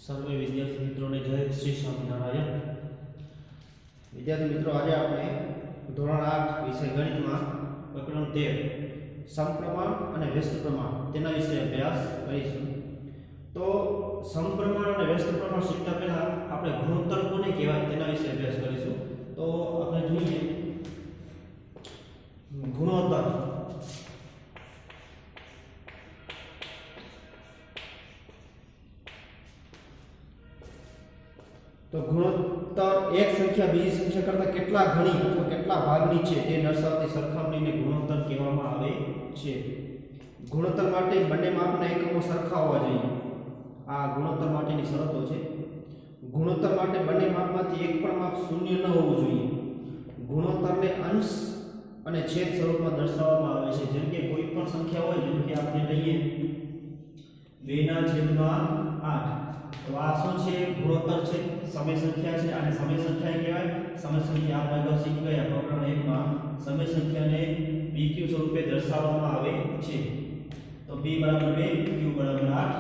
સર્વે વિદ્યાર્થી મિત્રોને જય શ્રી સ્વામિનારાયણ। વિદ્યાર્થી મિત્રો, આજે આપણે ધોરણ 8 વિષય ગણિતમાં પ્રકરણ 13 સમપ્રમાણ અને વ્યસ્ત પ્રમાણ તેના વિશે અભ્યાસ કરીશું। તો સમપ્રમાણ અને વ્યસ્ત પ્રમાણ શીખતા પહેલા આપણે ગુણોત્તર કોને કહેવાય તેના વિશે અભ્યાસ કરીશું। તો આપણે જોઈએ ગુણોત્તર। तो गुणोत्तर एक संख्या बीजी संख्या करता કેટલા ઘણી અથવા કેટલા ભાગની છે તે દર્શાવતી સરખામણીને ગુણોત્તર કહેવામાં આવે છે। ગુણોત્તર માટે બંને માપના એકમો સરખા હોવા જોઈએ। આ ગુણોત્તર માટેની શરતો છે। ગુણોત્તર માટે બંને માપમાંથી એક પણ માપ શૂન્ય ન હોવું જોઈએ। ગુણોત્તરને અંશ અને છેદ સ્વરૂપમાં દર્શાવવામાં આવે છે। જેમ કે કોઈ પણ સંખ્યા હોય, જેમ કે આપણે લઈએ 2/8, तो आ શું છે? ગુણોત્તર છે, સમય સંખ્યા છે। અને સમય સંખ્યા કહેવાય। સમય સંખ્યા આપણે અગાઉ શીખી ગયા પ્રકરણ 1 માં સમય સંખ્યાને pq સ્વરૂપે દર્શાવવામાં આવે છે। તો p = 2, q = 8।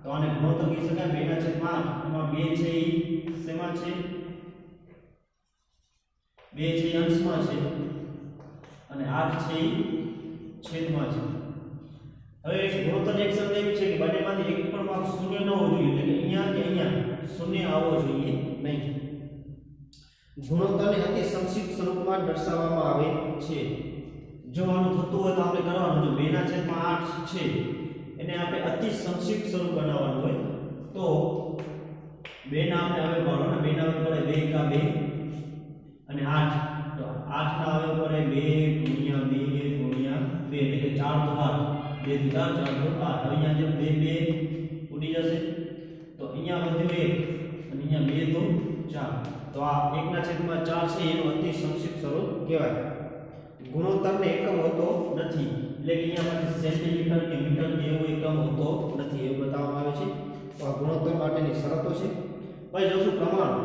તો આને ગુણોત્તર કહી શકાય। 2/8 એમાં 2 છે ઈ શેમાં છે? 2 છે ઈ અંશમાં છે અને 8 છે ઈ છેદમાં છે। હવે ગુણોત્તર એક શરત એવી છે કે બંનેમાંથી એક પણ માપ શૂન્ય ન હોવું જોઈએ, એટલે કે અહીંયા કે અહીંયા શૂન્ય આવવો જોઈએ નહીં। ગુણોત્તરને અતિ સંક્ષિપ્ત સ્વરૂપમાં દર્શાવવામાં આવે છે। જો આનું થતું હોય તો આપણે કરવાનું, જો 2/8 છે એને આપણે અતિ સંક્ષિપ્ત સ્વરૂપ બનાવવાનું હોય તો 2 ના આપણે હવે પાડો ને 2 ના પડે 2 કા 2 અને 8, તો 8 ના હવે પડે 2 * 2 * 2 એટલે કે 4 તો 8, 2 * 4 = 8। અહીંયા જે 2 ઉડી જશે તો અહીંયા વધ્યું 1 અને અહીંયા 2 તો 4, તો આ 1/4 છે એનું અતિ સંક્ષિપ્ત સ્વરૂપ કહેવાય। ગુણોત્તરને એકમ હોતો નથી, એટલે કે અહીંયા સેન્ટીમીટર કે મીટર કે એવો એકમ હોતો નથી એવું બતાવવામાં આવે છે। તો આ ગુણોત્તર માટેની શરતો છે। પછી જોશું પ્રમાણ।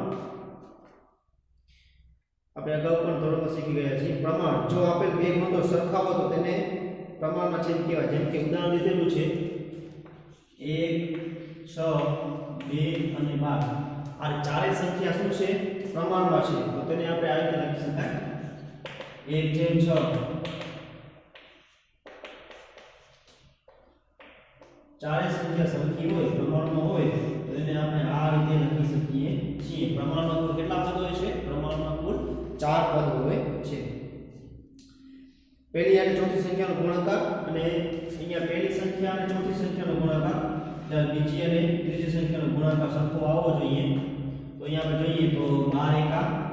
આપણે અગાઉ પણ ધોરણમાં શીખી ગયા છીએ પ્રમાણ। જો આપેલ બે ગુણોત્તર સરખા હોય તો તેને પ્રમાણમાં છેદ કહેવાય। જેમ કે ઉદાહરણ લીધેલું છે 1, 6, 2 અને 12, આ ચારેય સંખ્યા શું છે? પ્રમાણમાં છે। તો તેને આપણે આ રીતે લખી શકાય 1/6। ચારેય સંખ્યા સરખી હોય, પ્રમાણમાં હોય તો એને આપણે આ રીતે લખી શકીએ છીએ। પ્રમાણમાં કુલ કેટલા પદ હોય છે? પ્રમાણમાં કુલ 4 પદ હોય છે। પહેલી અને ચોથી સંખ્યાનો ગુણાકાર, અને અહીંયા પહેલી સંખ્યા અને ચોથી સંખ્યાનો ગુણાકાર, ત્યારે બીજી અને ત્રીજી સંખ્યાનો ગુણાકાર સરખો આવવો જોઈએ। તો અહીંયા આપણે જોઈએ તો 12 *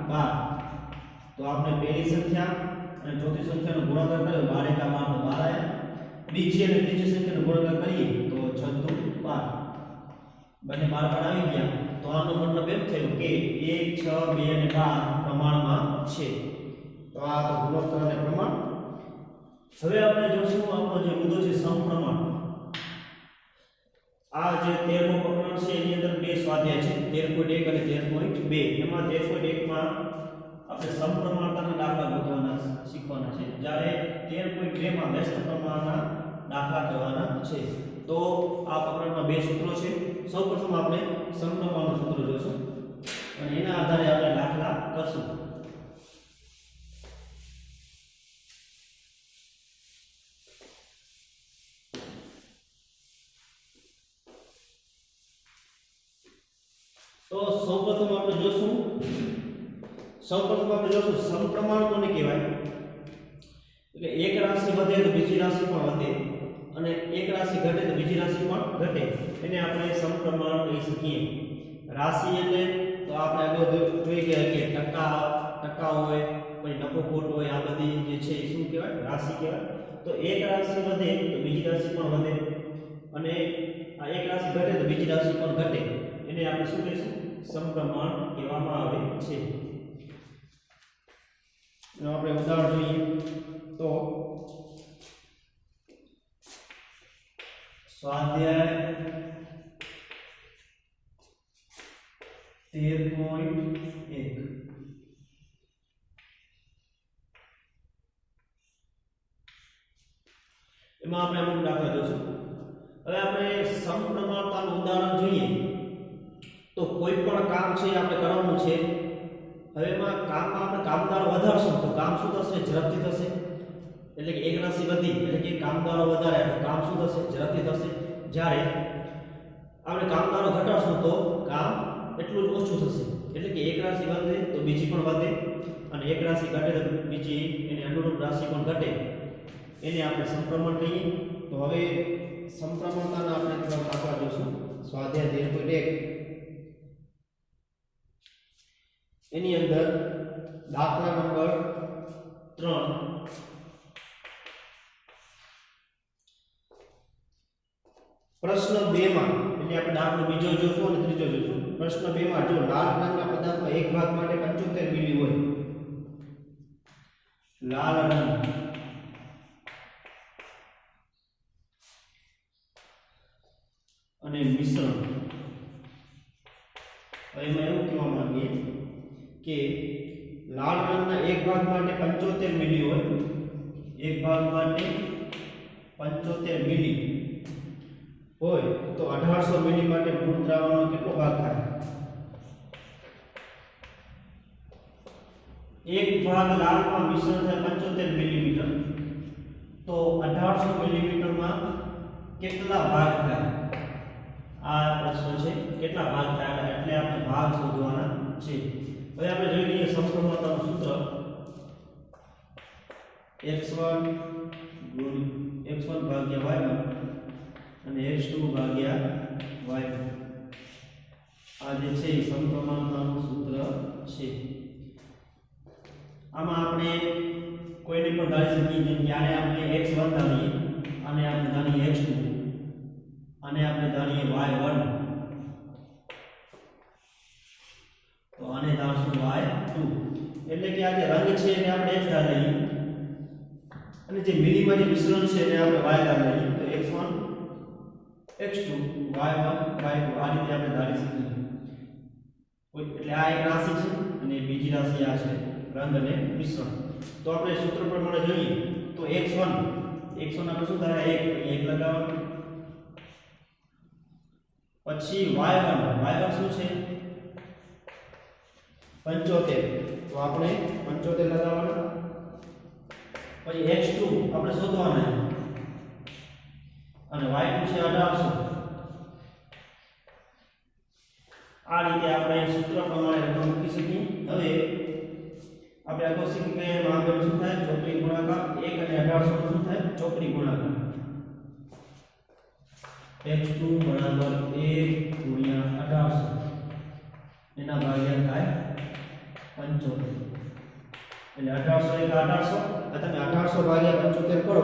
12, તો આપણે પહેલી સંખ્યા અને ચોથી સંખ્યાનો ગુણાકાર કર્યો 12 * 12 તો 12 આયા। બીજી અને ત્રીજી સંખ્યાનો ગુણાકાર કરીએ તો 6 * 12, બંને 12 પર આવી ગયા। તો આનો મતલબ એમ થયો કે 1, 6, 2 અને 12 પ્રમાણમાં છે। તો આ તો ગુણોત્તર અને પ્રમાણ। હવે આપણે જોશું આપણો જે મુદ્દો છે સમપ્રમાણ। આ જે 13મો પ્રકરણ છે એની અંદર બે સ્વાધ્યાય છે 13.1 અને 13.2। એમાં 13.1 માં આપણે સમપ્રમાણતાના દાખલા ગોતવાના શીખવાના છે, જ્યારે 13.2 માં વ્યસ્ત પ્રમાણના દાખલા કરવાના છે। તો આ પ્રકરણમાં બે સૂત્રો છે। સૌપ્રથમ આપણે સમપ્રમાણનું સૂત્ર જોઈશું અને એના આધારે આપણે દાખલા કરશું। તો સૌપ્રથમ આપણે જોશું સમપ્રમાણ કોને કહેવાય? એટલે એક રાશિ વધે તો બીજી રાશિ પણ વધે અને એક રાશિ ઘટે તો બીજી રાશિ પણ ઘટે, એને આપણે સમપ્રમાણ કહી શકીએ। રાશિ એટલે તો આપણે આગળ જોઈ ગયા કે ટકા હોય, પછી નફો ખોટ હોય, આ બધી જે છે એ શું કહેવાય? રાશિ કહેવાય। તો એક રાશિ વધે તો બીજી રાશિ પણ વધે અને આ એક રાશિ ઘટે તો બીજી રાશિ પણ ઘટે, એને આપણે શું કહીશું? સમપ્રમાણ કહેવામાં આવે છે। એનું આપણે ઉદાહરણ જોઈએ તો સ્વાધ્યાય 13.1 એમાં આપણે અમુક દાખલા જોશું। હવે આપણે સમપ્રમાણતાનું ઉદાહરણ જોઈએ તો કોઈ પણ કામ છે એ આપણે કરવાનું છે. હવે એમાં કામમાં આપણે કામદારો વધારશું તો કામ શું થશે? ઝડપથી થશે. એટલે કે એક રાશિ વધી એટલે કે કામદારો વધારે તો કામ શું થશે? ઝડપથી થશે. જ્યારે આપણે કામદારો ઘટાડશું તો કામ એટલું જ ઓછું થશે. એટલે કે એક રાશિ વધે તો બીજી પણ વધે અને એક રાશિ ઘટે તો બીજી એની અનુરૂપ રાશિ પણ ઘટે. એને આપણે સમપ્રમાણ કહીએ. તો હવે સમપ્રમાણતાના આપણે થોડા દાખલા જોશું. સ્વાધ્યાય 13.1 એની અંદર દાખલા નંબર 3 પ્રશ્ન 2 માં એટલે આપણે દાખલો બીજો જોશું અને ત્રીજો જોશું. પ્રશ્ન 2 માં જો લાલ રંગના પદાર્થમાં એક ભાગ માટે 75 મિલી હોય, લાલ રંગ અને મિશ્રણ. હવે એમાં એવું કહેવા માંગીએ કે લાલ રંગના એક ભાગ માટે 75 મિલી હોય, એક ભાગ માટે 75 મિલી હોય તો 1800 મિલી માટે મૂળ દ્રાવણનો કેટલો ભાગ થાય? એક ભાગ લાલમાં મિશ્રણ થાય 75 મિલીમીટર તો 1800 મિલીમીટરમાં કેટલા ભાગ થાય? આ પ્રશ્ન છે કેટલા ભાગ થાય એટલે આપણે ભાગ શોધવાના છે. હવે આપણે જોઈ લઈએ સમપ્રમાણતાનું સૂત્ર. x1 ભાગ્યા y1 અને x2 ભાગ્યા y2. આ જે છે એ સમપ્રમાણતાનું સૂત્ર છે. આમાં આપણે કોઈને પણ ધારી શકીએ જેમ કે આને આપણે x1 ધારીએ, આને આપણે ધારીએ x2 અને આપણે ધારીએ y1 તો આને ધારશું y2. એટલે કે આ જે રંગ છે એને આપણે x ધાર લઈએ અને જે મિલીમાં જે મિશ્રણ છે એને આપણે y ધાર લઈએ. તો x1 x2 y1 y2 આ રીતે આપણે ધારી શકીએ. એટલે આ એક રાશિ છે અને બીજી રાશિ આ છે રંગ અને મિશ્રણ. તો આપણે સૂત્ર પ્રમાણે જોઈએ તો x1 આપણે શું થાય? 1 લગાવવાનું. પછી y1 શું છે? 75 તો આપણે 75 લગાવવાના. પછી x2 આપણે શોધવાના અને y2 છે 1800. આ રીતે આપણે સૂત્ર પ્રમાણે રકમ મૂકી શકીએ. હવે આપણે અગાઉ શીખી ગયા એમાં આગળ શું થાય? ચોકડી ગુણાકાર. 1 અને 1800 શું થાય? ચોકડી ગુણાકાર. x2 બરાબર 1 ગુણ્યા 1800 એના ભાગ્યા થાય 75. એટલે 1800 એક 1800 તમે 1800 ભાગ્યા 75 કરો.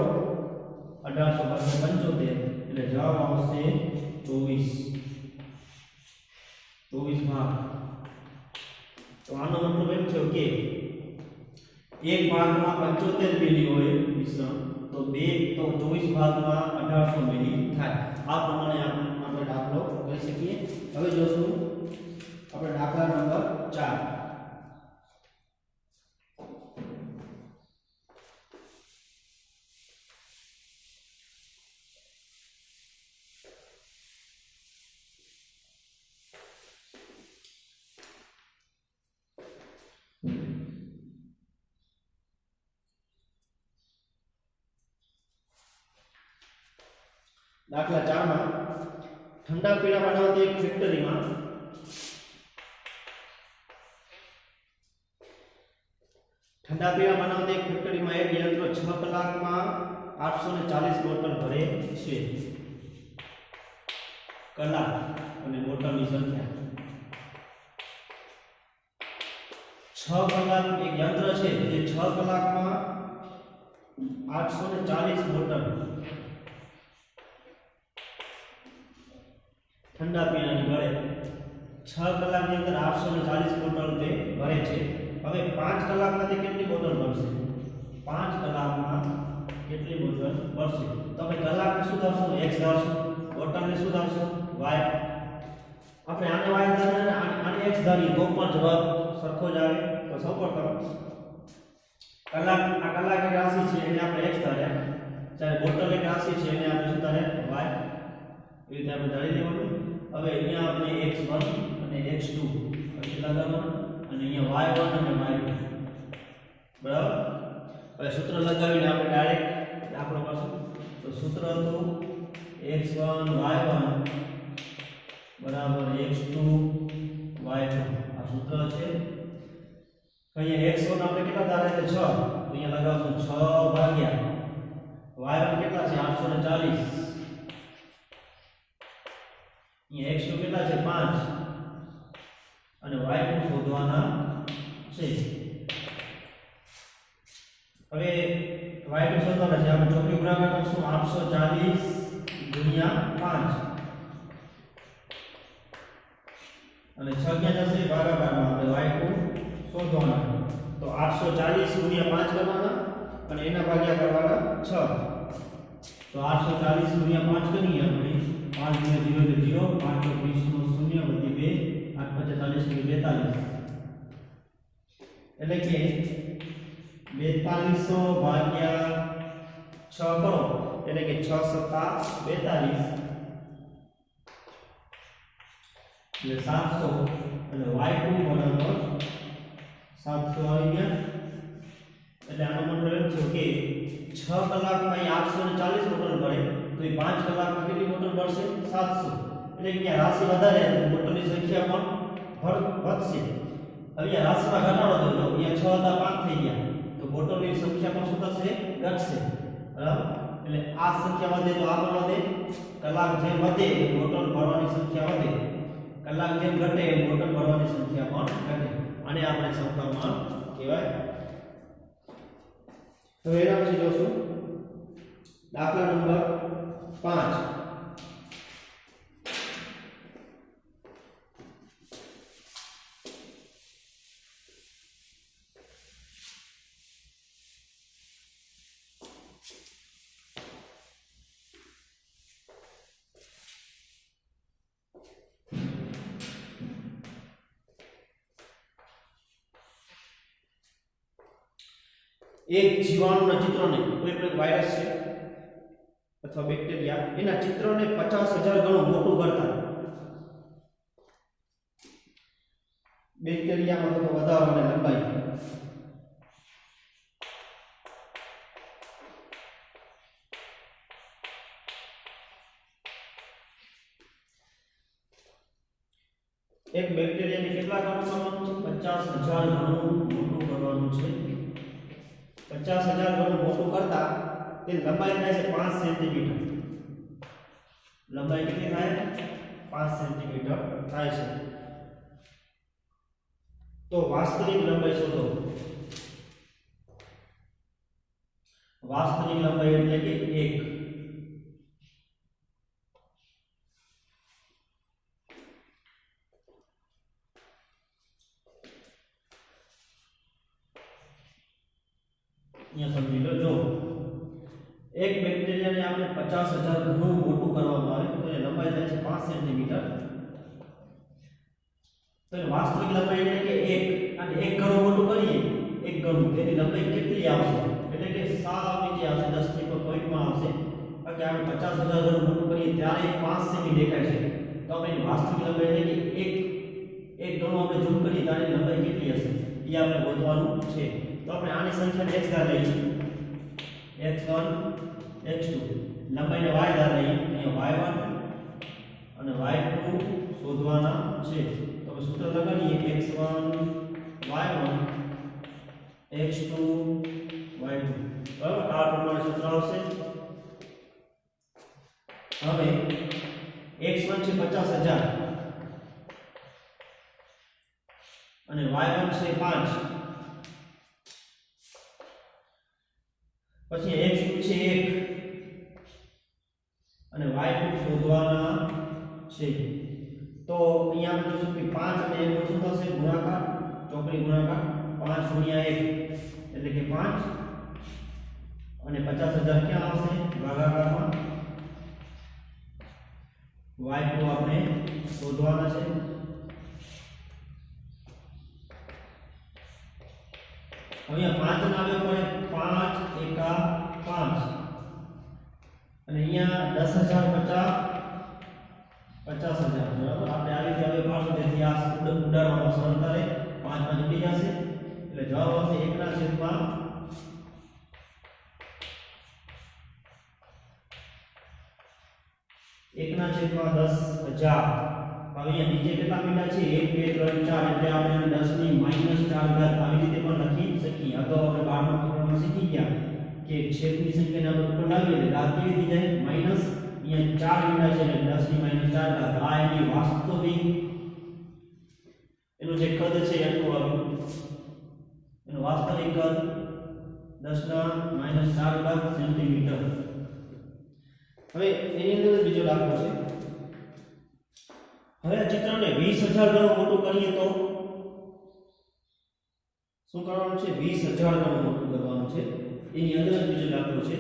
1800 ભાગ્યા 75 એટલે જવાબ આવશે 24 ભાગ. તો આનો મતલબ એમ થયો કે એક ભાગમાં 75 મિલી હોય મિશ્રણ તો 24 ભાગમાં 1800 મિલી થાય. આ પ્રમાણે આપણે દાખલો કરી શકીએ. હવે જોશું આપણે દાખલા નંબર 4. દાખલા 4 માં ઠંડા પીણા બનાવતી એક ફેક્ટરીમાં એક યંત્ર 6 કલાકમાં 840 બોટલ ભરે છે. કલાક અને બોટલની સંખ્યા 6 કલાક એક યંત્ર છે જે 6 કલાકમાં 840 બોટલ ઠંડા પીણાની ભરે. 6 કલાકની અંદર 840 બોટલ તે ભરે છે. હવે 5 કલાકમાંથી કેટલી બોટલ ભરશે? 5 કલાકમાં કેટલી બોટલ ભરશે? તો આપણે કલાકને શું ધારશું? x ધારશું. બોટલને શું ધારશું? y. આપણે આને y ધારીએ અને આને x ધારીએ તો પણ જવાબ સરખો જ આવે. તો સૌપ્રથમ કલાક એક રાશિ છે એને આપણે x ધાર્યા, જ્યારે બોટલ એક રાશિ છે એને આપણે શું ધાર્યા? y. એ રીતે આપણે ધારી લેવાનું. હવે અહીંયા આપણે x1 અને અને x2 કેટલા લગાવવાના અને અહીંયા y1 અને y2 બરાબર. હવે સૂત્ર લગાવીને આપણે ડાયરેક્ટ દાખલો કરશું. તો સૂત્ર હતું x1 y1 બરાબર x2 y2 આ સૂત્ર છે. અહીંયા x1 આપણે કેટલા ધારે છે 6 તો અહીંયા લગાવશું 6 ભાગ્યા y1 કેટલા છે 840 અહીંયા x2 કેટલા છે 5 અને y2 શોધવાના છે. હવે y2 શોધવાના છે આપણે ચોકડી ગુણાકાર કરશું 840 ગુણ્યા 5 અને 6 ક્યાં જશે ભાગાકારમાં આપણે y2 શોધવાના. તો 840 ગુણ્યા 5 કરવાના અને એના ભાગ્યા કરવાના 6. તો 840 ગુણ્યા 5 કરીએ આપણે 5 0 0 5 20 નો 0 વધી 2 8 45 એટલે કે 4200 ભાગ્યા 6 કરો એટલે કે 6 સત્તા 42 એટલે 700 અને y2 બરાબર 700 આવી ગયા. એટલે આનો મતલબ એમ છે કે 6 કલાકમાં 840 બોટલ ભરે તો એ 5 કલાકમાં કેટલી બોટલ ભરશે 700. એટલે કે અહીંયા રાશિ વધારે તો બોટલની સંખ્યા પણ વધશે. હવે અહીંયા રાશિમાં ઘટાડો થયો અહીંયા 6 હતા 5 થઈ ગયા તો બોટલની સંખ્યા પણ શું થશે ઘટશે બરાબર. એટલે આ સંખ્યા વધે તો આ પણ વધે. કલાક જેમ વધે બોટલ ભરવાની સંખ્યા વધે. કલાક જેમ ઘટે એમ બોટલ ભરવાની સંખ્યા પણ ઘટે. આને આપણે સમપ્રમાણ કહેવાય. તો એના પછી જોશું દાખલા નંબર 5. એક જીવાણુના ચિત્રને કોઈ પણ વાયરસ છે અથવા બેક્ટેરિયા એના ચિત્રને 50000 ગણું મોટું કરતા બેક્ટેરિયામાં થતો વધારો અને લંબાઈ એક બેક્ટેરિયાને કેટલા ગણું કરવાનું છે 50000 ગણું મોટું કરવાનું છે. 50000 ગણું મોટું કરતા તે લંબાઈ થાય છે 5 સેન્ટીમીટર. લંબાઈ કેટલી થાય 5 સેન્ટીમીટર થાય છે. તો વાસ્તવિક લંબાઈ શોધો. વાસ્તવિક લંબાઈ એટલે કે 1. અહીંયા સમજી લો. જો એક બેક્ટેરિયાને આપણે 50000 ગણું મોટું કરવામાં આવે તો એ લંબાઈ થાય છે 5 સેન્ટીમીટર. તો એ વાસ્તવિક લંબાઈ એટલે કે 1 અને 1 ગણું મોટું કરીએ 1 ગણું તેની લંબાઈ કેટલી આવશે એટલે કે સાવ નીચે આવશે 10 ની પોઈન્ટમાં આવશે. કારણ કે આપણે 50000 ગણું મોટું કરીએ ત્યારે 5 સેમી દેખાય છે. તો આપણે વાસ્તવિક લંબાઈ એટલે કે 1 ગણું આપણે ઝૂમ કરીએ ત્યારે લંબાઈ કેટલી હશે એ આપણે શોધવાનું છે. તો આપણે આની સંખ્યાને x ધાર લઈએ x1 x2 લંબાઈને y ધાર લઈએ અહીંયા y1 અને y2 શોધવાના છે. તો આપણે સૂત્ર લગાવીએ x1 y1 x2 y2 બરાબર. આ પ્રમાણે સૂત્ર આવશે. હવે x1 છે 50000 અને y1 છે 5 પછી x2 છે 1 અને y2 શોધવાના છે. તો અહીંયા આપણે જોશું કે 5 અને 1 નો શું થશે ગુણાકાર ચોકડી ગુણાકાર 5 ગુણ્યા 1 એટલે કે 5 અને 50000 ક્યાં આવશે ભાગાકારમાં y2 આપણે શોધવાના છે. અહીંયા 5 ના આવે પડે 5 એકા 5 અને અહીંયા 10050 50,000 બરાબર આપણે આ રીતે હવે પાડશું તેથી આ ઉડાડવામાં સરળતા રહે 5 માં ઉડી જશે એટલે જવાબ આવશે 1 ના છેદમાં 10,000 હવે અહીંયા નીચે કેટલા મીંડા છે 1 2 3 4 એટલે આપણે 10 ની -4 ઘાત આવી રીતે પણ લખી શકીએ અગાઉ આપણે 12 માં પ્રકરણમાં શીખી ગયા કે છેદની સંખ્યાને આપણે ઉપર લાવીએ એટલે ઘાત કેવી થઈ જાય માઈનસ અહીંયા 4 મીંડા છે એટલે 10 ની -4 ઘાત આ એની વાસ્તવિક એનું જે કદ છે એટલું આવ્યું એનું વાસ્તવિક કદ 10 ના -4 ઘાત સેન્ટીમીટર હવે એની અંદર બીજો દાખલો છે હવે આ ચિત્રને 20,000 ગણું મોટું કરીએ તો શું કરવાનું છે 20,000 ગણું મોટું કરવાનું છે એની અંદર બીજો દાખલો છે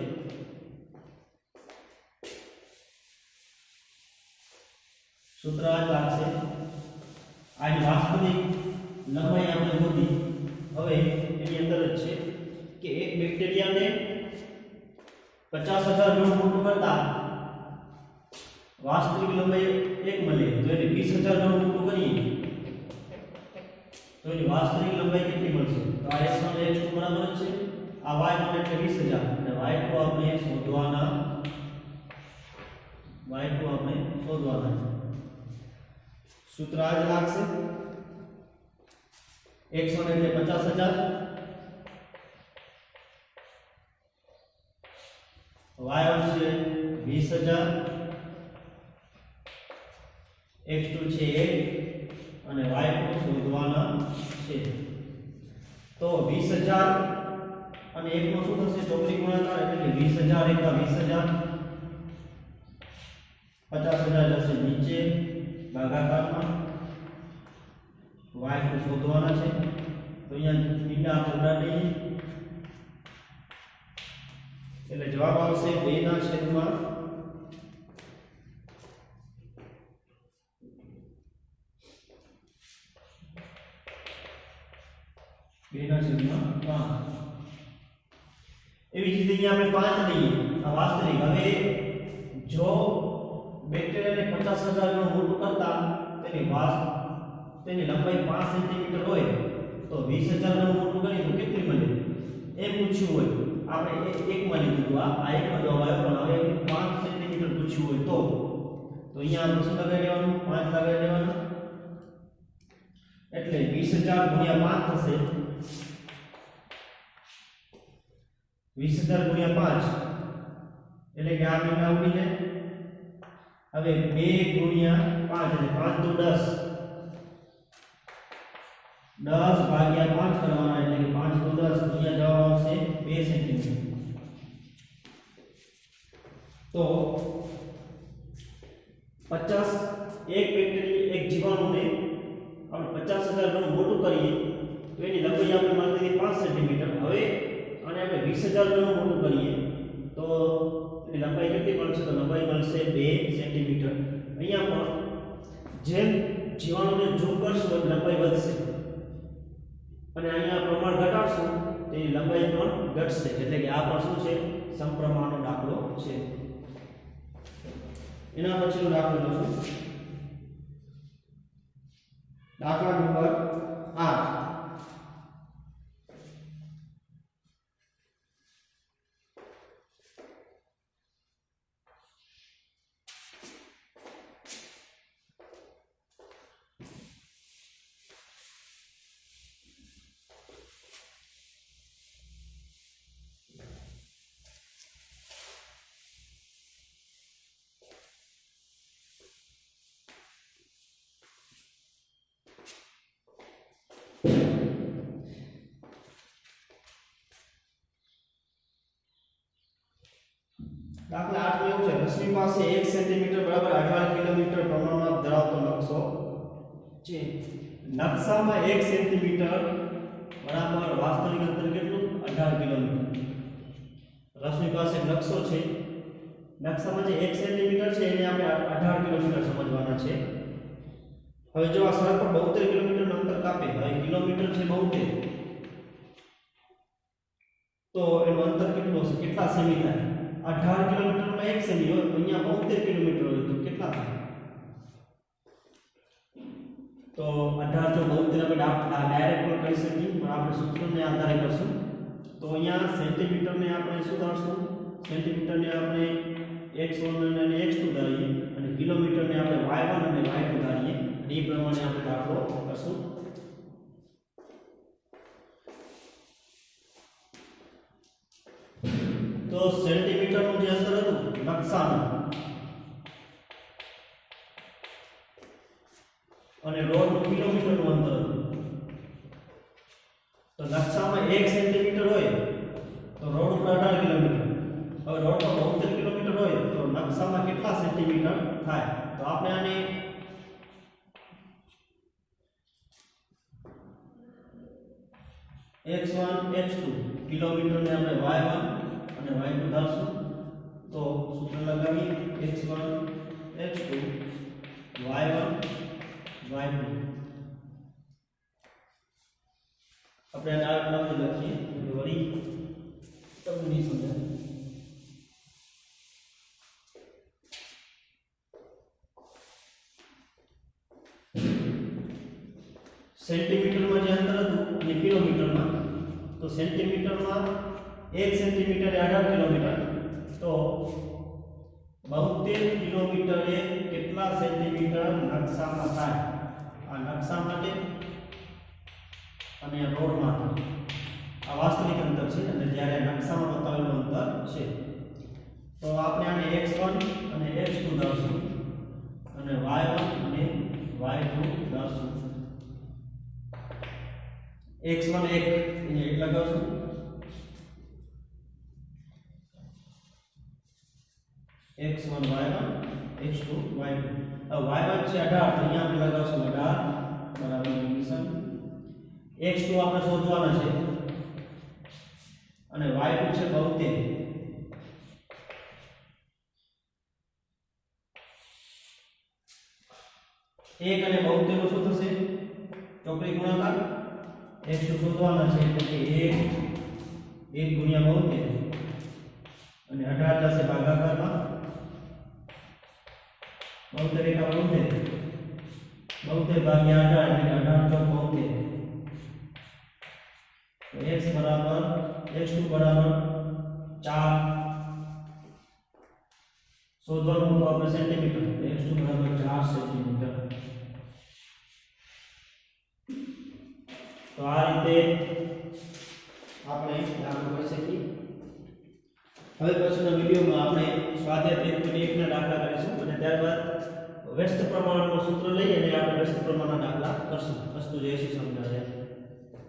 સૂત્ર આ લાગશે આની વાસ્તવિક લંબાઈ આપણે શોધી હવે એની અંદર જ છે કે એક બેક્ટેરિયાને 50,000 ગણું મોટું કરતા વાસ્તવિક લંબાઈ 1 મળે તો એને 20,000 ગણું મોટું કરીએ તો એની વાસ્તવિક લંબાઈ કેટલી મળશે તો આ x1 x2 બરાબર છે આ y1 એટલે 20,000 અને y2 આપણે શોધવાના છે સૂત્ર આ જ લાગશે x1 એટલે 50,000 y1 છે 20,000 x2 છે 1 અને y2 શોધવાના છે તો 20,000 અને 1 નો શું થશે ચોકડી ગુણાકાર એટલે 20,000 એકા 20,000 50,000 જશે નીચે ભાગાકારમાં y2 શોધવાના છે તો અહીંયા મીંડા આપણે ઉડાડીએ એટલે જવાબ આવશે 2 ના છેદમાં 5 એવી જ રીતે અહીંયા આપણે 5 લઈએ આ વાસ્તવિક હવે જો બેક્ટેરિયાને 50,000 ગણું મોટું કરતા તેની લંબાઈ 5 સેન્ટીમીટર હોય તો 20,000 ગણું મોટું કરીએ તો કેટલી મળે એ પૂછ્યું હોય આપણે એક માં લીધું આ એક માં જવાબ આવ્યો પણ હવે 5 સેન્ટીમીટર પૂછ્યું હોય તો અહીંયા આપણે શું લગાવી દેવાનું 5 લગાવી દેવાનું એટલે 20,000 ગુણ્યા 5 થશે 20,000 ગુણ્યા 5 એટલે કે આ મીંડા ઉડી જાય હવે 2 ગુણ્યા 5 એટલે 5 દુ 10 10 ભાગ્યા 5 કરવાના એટલે કે 5 દુ 10 અહીંયા જવાબ આવશે 2 સેન્ટીમીટર તો 50 એક બેક્ટેરિયા એક જીવાણુને આપણે 50,000 ગણું મોટું કરીએ તો એની લંબાઈ આપણે માની લઈએ 5 સેન્ટીમીટર હવે અને આપણે 20,000 ગણું મોટું કરીએ તો એની લંબાઈ કેટલી મળશે તો લંબાઈ મળશે 2 સેન્ટીમીટર અહીંયા પણ જેમ જીવાણુને ઝૂમ કરશું તો લંબાઈ વધશે અને અહીંયા પ્રમાણ ઘટાડશું તો એની લંબાઈ પણ ઘટશે એટલે કે આ પણ શું છે સમપ્રમાણનો દાખલો છે એના પછીનો દાખલો જોશું દાખલા નંબર 8 દાખલા 8 એવું છે રશ્મિ પાસે 1 સેન્ટીમીટર બરાબર 18 કિલોમીટર પ્રમાણમાં ધરાવતો નકશો છે નકશામાં 1 સેન્ટીમીટર બરાબર વાસ્તવિક અંતર કેટલું 18 કિલોમીટર રશ્મિ પાસે નકશો છે નકશામાં જે 1 સેન્ટીમીટર છે એને આપણે 18 કિલોમીટર સમજવાના છે હવે જો આ સડક પર 72 કિલોમીટરનું અંતર કાપે હવે કિલોમીટર છે 72 તો એનું અંતર કેટલું હશે કેટલા સેમી થાય 18 કિલોમીટરમાં 1 સેમી હોય તો અહીંયા 72 કિલોમીટર હોય તો કેટલા થાય તો 1872 આપણે ડાયરેક્ટ પણ કરી શકીએ, પણ આપણે સૂત્રને આધારે કરશું. તો અહીંયા સેન્ટીમીટરને આપણે શું ધારશું? સેન્ટીમીટરને આપણે x1 અને x2 ધારીએ અને કિલોમીટરને આપણે y1 અને y2 ધારીએ અને એ પ્રમાણે આપણે દાખલો કરશું. તો સેન્ટીમીટરનું જે અંતર હતું નકશાનું અને રોડનું કિલોમીટરનું અંતર હતું. તો નકશામાં 1 સેન્ટીમીટર હોય તો રોડ ઉપર 18 કિલોમીટર. હવે રોડ પર 72 કિલોમીટર હોય તો નકશામાં કેટલા સેન્ટીમીટર થાય? તો આપણે આને x1 x2 કિલોમીટરને આપણે y1 અને y2 ધારશું. તો સૂત્ર લગાવીએ x1 x2 y1 y2. આપણે આ નામ લખીએ એટલે વળી તમને નહીં સમજાય. સેન્ટીમીટરમાં જે અંતર હતું અને કિલોમીટરમાં, તો સેન્ટીમીટરમાં 1 સેન્ટીમીટર એ 18 કિલોમીટર. તો 72 કિલોમીટરે કેટલા સેન્ટીમીટર નકશામાં થાય? આ નકશા માટે અને રોડ માટે આ વાસ્તવિક અંતર છે અને જ્યારે નકશામાં બતાવેલું અંતર છે. તો આપણે આને x1 અને x2 ધારશું અને y1 અને y2 ધારશું. x1 1 અહીંયા લગાવશું, x1 y1 x2 y2. હવે y1 છે 18 તો અહીંયા આપણે લગાવશું 18 બરાબર નિશાન. x2 આપણે શોધવાના છે અને y2 છે 72. એક અને 72 નો શું થશે? ચોકડી ગુણાકાર. x2 શોધવાના છે એટલે કે 1 ગુણ્યા 72 અને 18 થશે ભાગાકારમાં. 72 એકા 72 ભાગ્યા 18 એટલે 18 ચોક 72. તો x બરાબર x2 બરાબર 4 શોધવાનું તો આપણે સેન્ટીમીટર. x2 બરાબર 4 સેન્ટીમીટર. તો આ રીતે આપણે દાખલો કરી શકીએ. હવે પછીના વિડીયોમાં આપણે સ્વાધ્યાય 3.1 ના દાખલા કરીશું અને ત્યારબાદ વ્યસ્ત પ્રમાણનું સૂત્ર લઈ અને આપણે વ્યસ્ત પ્રમાણના દાખલા કરશું. અસ્તુ જય શ્રી રામ.